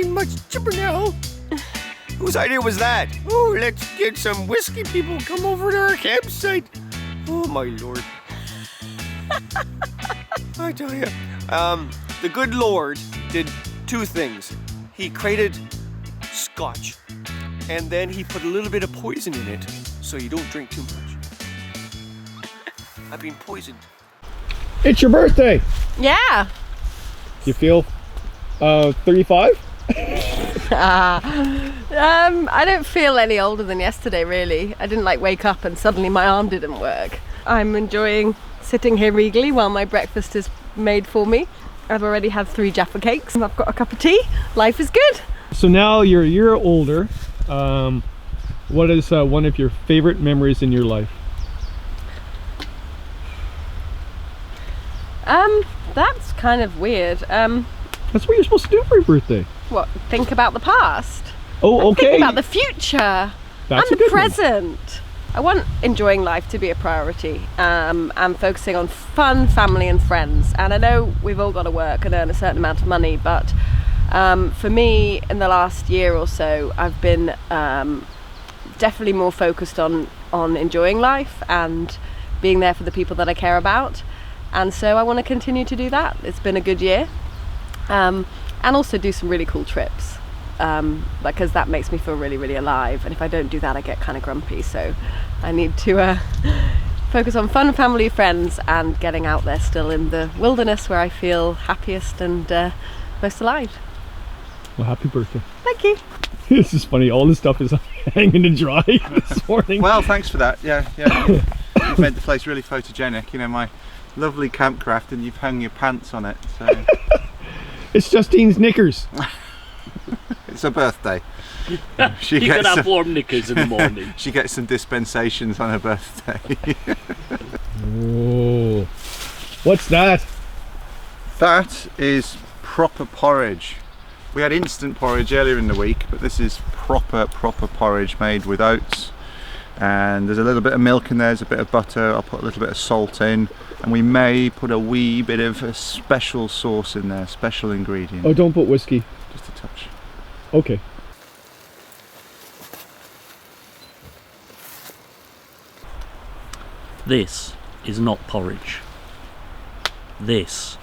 feeling much chipper now. Whose idea was that? Oh, let's get some whiskey people come over to our campsite. Oh, my Lord. I tell you, the good Lord did two things. He created scotch, and then he put a little bit of poison in it, so you don't drink too much. I've been poisoned. It's your birthday. Yeah. You feel 35? I don't feel any older than yesterday, really. I didn't wake up and suddenly my arm didn't work. I'm enjoying sitting here regally while my breakfast is made for me. I've already had 3 Jaffa cakes and I've got a cup of tea. Life is good. So now you're a year older. What is one of your favorite memories in your life? That's kind of weird. That's what you're supposed to do for your birthday. What, think about the past? Oh, okay. Think about the future. That's and a the good one. present. I want enjoying life to be a priority. I'm focusing on fun, family and friends. And I know we've all got to work and earn a certain amount of money, but for me, in the last year or so, I've been definitely more focused on enjoying life and being there for the people that I care about. And so I want to continue to do that. It's been a good year. And also do some really cool trips. Because that makes me feel really, really alive. And if I don't do that, I get kind of grumpy. So I need to focus on fun, family, friends, and getting out there still in the wilderness where I feel happiest and most alive. Well, happy birthday. Thank you. This is funny. All this stuff is hanging to dry this morning. Well, thanks for that. Yeah. You've made the place really photogenic. You know, my lovely campcraft, and you've hung your pants on it. So It's Justine's knickers. it's her birthday. You can have warm knickers in the morning. She gets some dispensations on her birthday. Oh, what's that? That is proper porridge. We had instant porridge earlier in the week, but this is proper porridge made with oats. And there's a little bit of milk in there, there's a bit of butter, I'll put a little bit of salt in, and we may put a wee bit of a special sauce in there, special ingredient. Oh, don't put whiskey. Just a touch. Okay. This is not porridge. This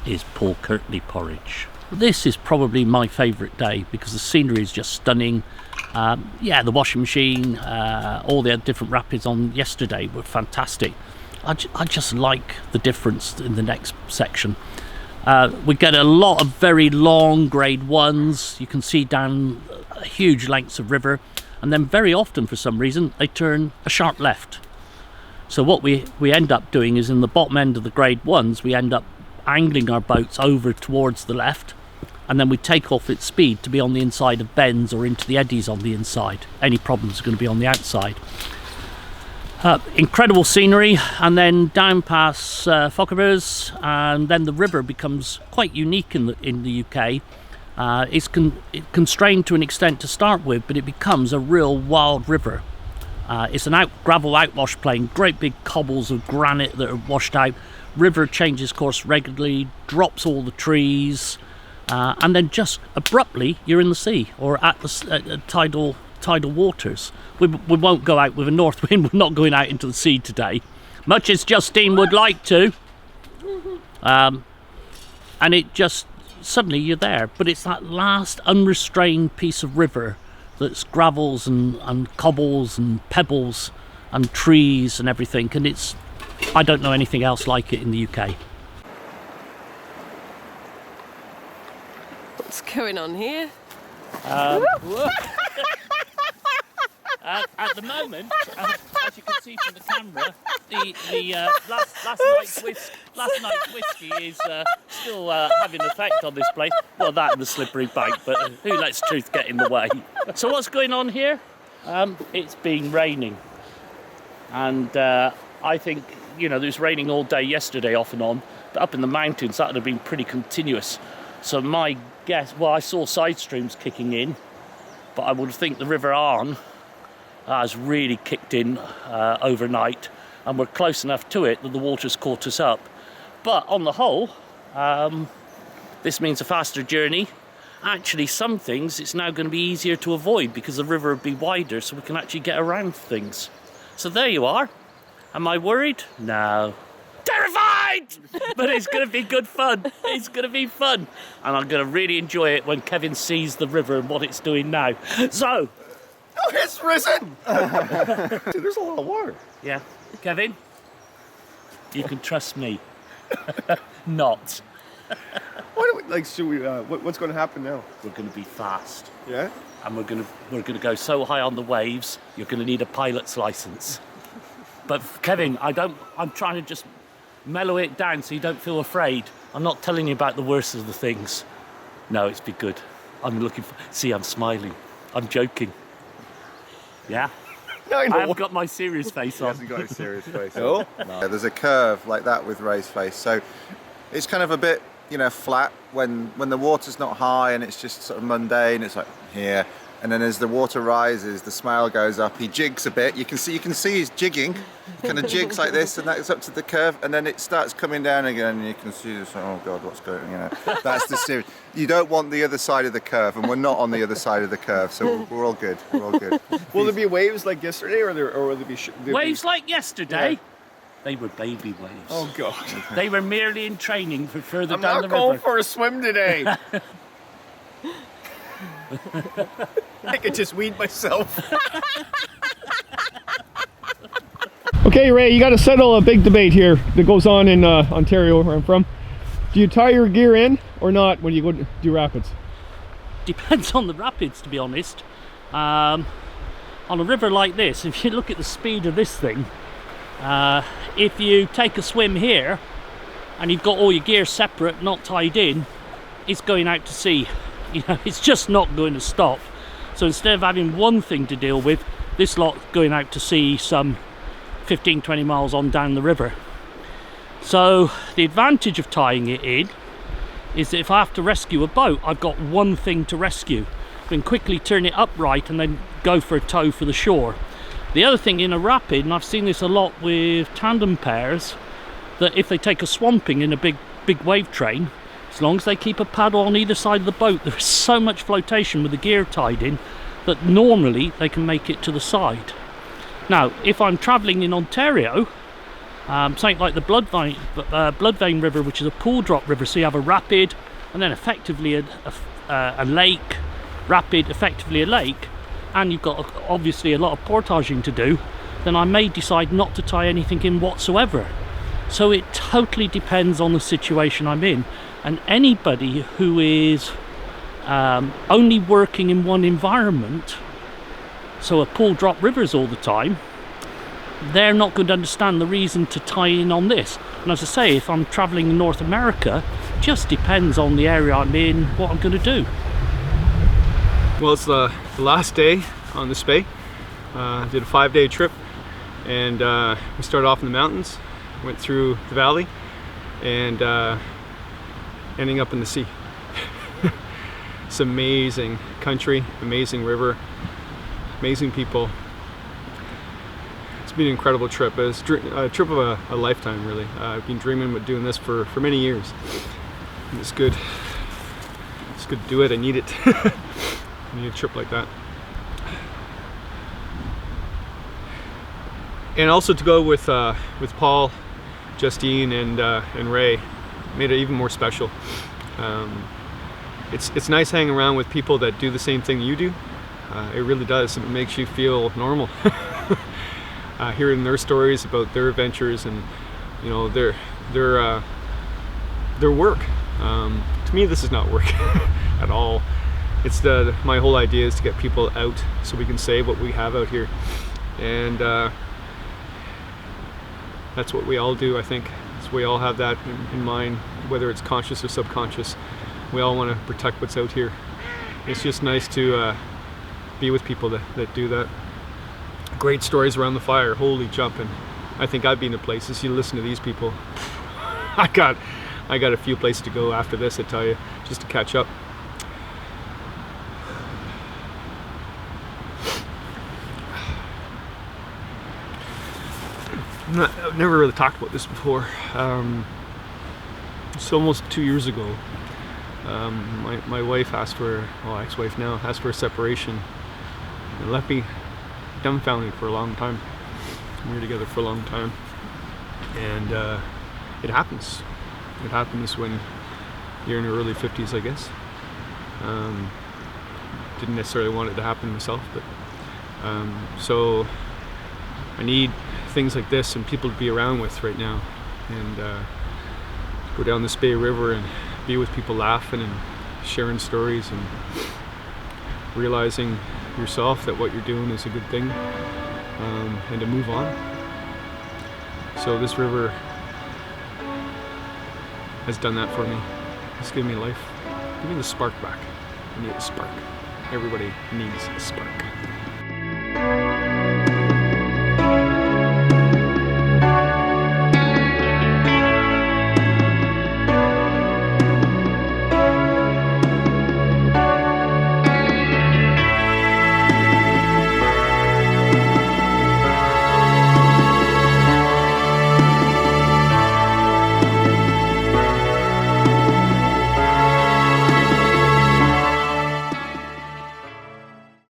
is Paul Kirtley porridge. This is probably my favourite day because the scenery is just stunning. Yeah, the washing machine, all the different rapids on yesterday were fantastic. I just like the difference in the next section. We get a lot of very long grade ones. You can see down huge lengths of river, and then very often for some reason they turn a sharp left. So what we end up doing is in the bottom end of the grade ones, we end up angling our boats over towards the left, and then we take off its speed to be on the inside of bends or into the eddies on the inside. Any problems are going to be on the outside. Incredible scenery, and then down past Fockerbers, and then the river becomes quite unique in the UK. It's constrained to an extent to start with, but it becomes a real wild river. It's an gravel outwash plain, great big cobbles of granite that are washed out. River changes course regularly, drops all the trees, and then just abruptly you're in the sea or at the tidal waters. We won't go out with a north wind. We're not going out into the sea today, much as Justine would like to. And it just suddenly you're there, but it's that last unrestrained piece of river that's gravels and cobbles and pebbles and trees and everything, and I don't know anything else like it in the UK. What's going on here? At the moment, as you can see from the camera, the last night's whiskey is still having an effect on this place. Well, that and the slippery bank, but who lets truth get in the way? So what's going on here? It's been raining, and I think, you know, there was raining all day yesterday off and on, but up in the mountains that would have been pretty continuous. So my guess, well, I saw side streams kicking in, but I would think the River Arn has really kicked in overnight, and we're close enough to it that the water's caught us up. But on the whole, this means a faster journey, actually some things it's now going to be easier to avoid because the river will be wider, so we can actually get around things. So there you are. Am I worried? No. Terrified! But it's going to be good fun. It's going to be fun. And I'm going to really enjoy it when Kevin sees the river and what it's doing now. So... Oh, it's risen! Dude, there's a lot of water. Yeah. Kevin? You can trust me. Not. Should we, what's going to happen now? We're going to be fast. Yeah? And we're going to go so high on the waves, you're going to need a pilot's license. But Kevin, I'm trying to just mellow it down so you don't feel afraid. I'm not telling you about the worst of the things. No, it's be good. I'm smiling. I'm joking. Yeah? I know. I've got my serious face He on. hasn't got his serious face. No? Yeah, there's a curve like that with Ray's face, so it's kind of a bit, flat when the water's not high and it's just sort of mundane. It's like here, and then as the water rises, the smile goes up. He jigs a bit. You can see he's jigging, kind of jigs like this, and that's up to the curve, and then it starts coming down again. And you can see this. Oh God, what's going on? That's the serious. You don't want the other side of the curve, and we're not on the other side of the curve, so we're all good. We're all good. Will there be waves like yesterday, or will there be Waves like yesterday? Yeah. They were baby waves. Oh God! They were merely in training for further I'm down not the going river. for a swim today. I could just weed myself. Okay, Ray, you got to settle a big debate here that goes on in Ontario, where I'm from. Do you tie your gear in or not when you go to do rapids? Depends on the rapids, to be honest. On a river like this, if you look at the speed of this thing, if you take a swim here and you've got all your gear separate, not tied in, it's going out to sea. It's just not going to stop. So instead of having one thing to deal with, this lot going out to sea some 15-20 miles on down the river. So the advantage of tying it in is that if I have to rescue a boat, I've got one thing to rescue. I can quickly turn it upright and then go for a tow for the shore. The other thing in a rapid, and I've seen this a lot with tandem pairs, that if they take a swamping in a big wave train, as long as they keep a paddle on either side of the boat, there's so much flotation with the gear tied in that normally they can make it to the side. Now, if I'm travelling in Ontario, something like the Blood Vein River, which is a pool drop river, so you have a rapid and then effectively a lake, rapid, effectively a lake, and you've got obviously a lot of portaging to do, then I may decide not to tie anything in whatsoever. So it totally depends on the situation I'm in, and anybody who is only working in one environment, so a pool drop rivers all the time, they're not going to understand the reason to tie in on this. And as I say, if I'm travelling in North America, it just depends on the area I'm in, what I'm going to do. Well, it's the last day on the Spey. Did a 5-day trip, and we started off in the mountains, went through the valley, and ending up in the sea. It's amazing country, amazing river, amazing people. It's been an incredible trip. It's a trip of a lifetime, really. I've been dreaming about doing this for many years. And it's good. It's good to do it. I need it. I need a trip like that. And also to go with Paul, Justine, and Ray made it even more special. It's nice hanging around with people that do the same thing you do. It really does. It makes you feel normal. Hearing their stories about their adventures and their work. To me, this is not work at all. It's my whole idea is to get people out so we can say what we have out here, and that's what we all do. I think so we all have that in mind, whether it's conscious or subconscious. We all want to protect what's out here. It's just nice to be with people that do that. Great stories around the fire. Holy jumping! I think I've been to places. You listen to these people. I got a few places to go after this, I tell you, just to catch up. I've never really talked about this before. It's almost 2 years ago. My wife asked for, well, ex-wife now, asked for a separation and left me dumbfounded for a long time. We were together for a long time, and it happens. It happens when you're in your early 50s, I guess. Didn't necessarily want it to happen myself, but so I need things like this and people to be around with right now, and go down the Spey River and be with people laughing and sharing stories and realizing yourself that what you're doing is a good thing, and to move on. So this river has done that for me. It's given me life. Give me the spark back. I need a spark. Everybody needs a spark.